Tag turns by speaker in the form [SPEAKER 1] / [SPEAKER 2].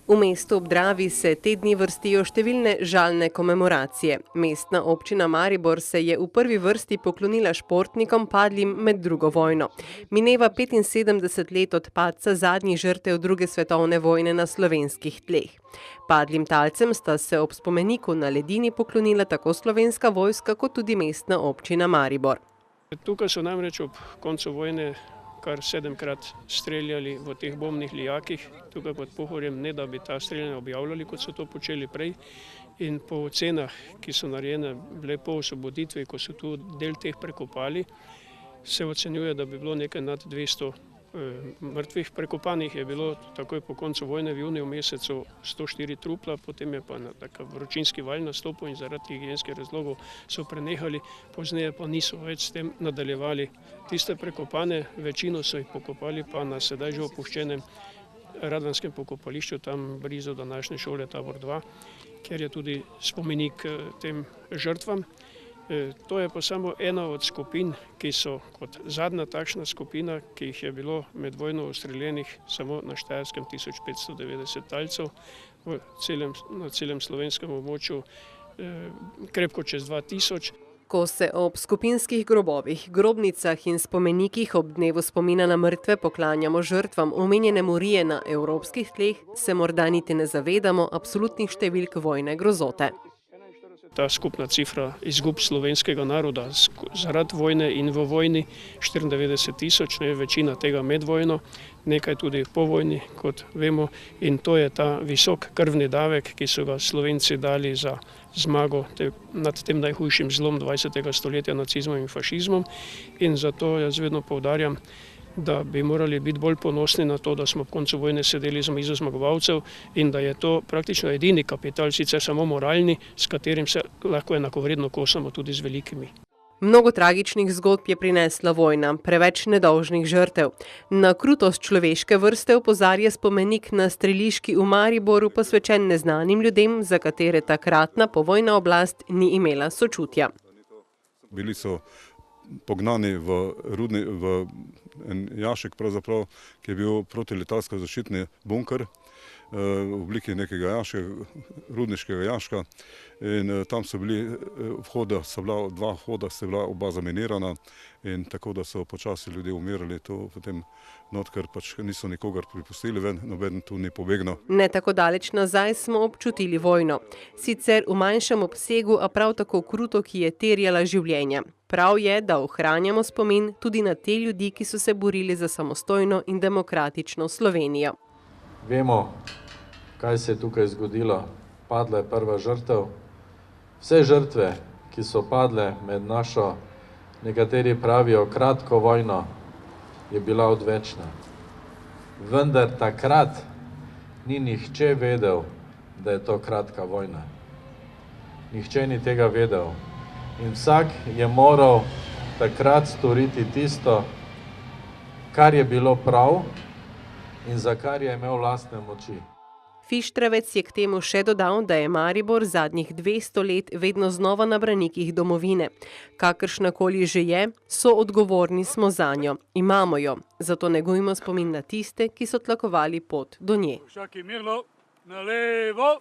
[SPEAKER 1] V mestu ob Dravi se te dni vrstijo številne žalne komemoracije. Mestna občina Maribor se je v prvi vrsti poklonila športnikom padlim med drugo vojno. Mineva 75 let od padca zadnjih žrtev druge svetovne vojne na slovenskih tleh. Padlim talcem sta se ob spomeniku na ledini poklonila tako Slovenska vojska kot tudi mestna občina Maribor.
[SPEAKER 2] Tukaj so namreč ob koncu vojne kar 7-krat streljali v teh bombnih lijakih, tukaj pod Pohorjem, ne da bi ta streljanja objavljali, kot so to počeli prej. In po ocenah, ki so narejene bile po osvoboditvi, ko so tu del teh prekopali, se ocenjuje, da bi bilo nekaj nad 200 mrtvih. Prekopanih je bilo takoj po koncu vojne v juniju mesecu 104 trupla, potem je pa tak vročinski val nastopil in zaradi higienskih razlogov so prenehali, pozneje pa niso več s tem nadaljevali. Tiste prekopane, večino so jih pokopali pa na sedaj že opuščenem Radvanskem pokopališču, tam blizu današnje šole Tabor 2, kjer je tudi spomenik tem žrtvam. To je pa samo ena od skupin, ki so kot zadnja takšna skupina, ki jih je bilo med vojno ustreljenih samo na Štajerskem 1590 talcev, na celem slovenskem območju krepko čez 2000.
[SPEAKER 1] Ko se ob skupinskih grobovih, grobnicah in spomenikih ob dnevu spomina na mrtve poklanjamo žrtvam omenjene morije na evropskih tleh, se morda niti ne zavedamo absolutnih številk vojne grozote.
[SPEAKER 2] Ta skupna cifra izgub slovenskega naroda zaradi vojne in v vojni 94 tisoč, večina tega med vojno, nekaj tudi po vojni, kot vemo, in to je ta visok krvni davek, ki so ga Slovenci dali za zmago nad tem najhujšim zlom 20. stoletja, nacizmom in fašizmom. In zato jaz vedno poudarjam, da bi morali biti bolj ponosni na to, da smo ob koncu vojne sedeli za mizo zmagovalcev in da je to praktično edini kapital, sicer samo moralni, s katerim se lahko enakovredno kosamo tudi z velikimi.
[SPEAKER 1] Mnogo tragičnih zgodb je prinesla vojna, preveč nedolžnih žrtev. Na krutost človeške vrste opozarja spomenik na streliški v Mariboru, posvečen neznanim ljudem, za katere takratna povojna oblast ni imela sočutja.
[SPEAKER 3] Bili so pognani v en jašek, pravzaprav, ki je bil protiletalsko zaščitni bunker v obliki nekega rudniškega jaška. In tam so bili dva vhoda, sta bila oba zaminirana in tako, da so počasi ljudje umirali tu potem not, ker pač niso nikogar pripustili ven, noben tu ni pobegnil.
[SPEAKER 1] Ne tako daleč nazaj smo občutili vojno. Sicer v manjšem obsegu, a prav tako kruto, ki je terjala življenja. Prav je, da ohranjamo spomin tudi na te ljudi, ki so se borili za samostojno in demokratično Slovenijo.
[SPEAKER 4] Vemo, kaj se je tukaj zgodilo. Padla je prva žrtev. Vse žrtve, ki so padle med našo, nekateri pravijo, kratko vojno, je bila odvečna. Vendar takrat ni nihče vedel, da je to kratka vojna. Nihče ni tega vedel. In vsak je moral takrat storiti tisto, kar je bilo prav in za kar je imel lastne moči.
[SPEAKER 1] Fištravec je k temu še dodal, da je Maribor zadnjih 200 let vedno znova na branikih domovine. Kakršnakoli že je, soodgovorni smo zanjo. Imamo jo, zato negujmo spomin na tiste, ki so tlakovali pot do nje.
[SPEAKER 5] Vsak je mirno, na levo.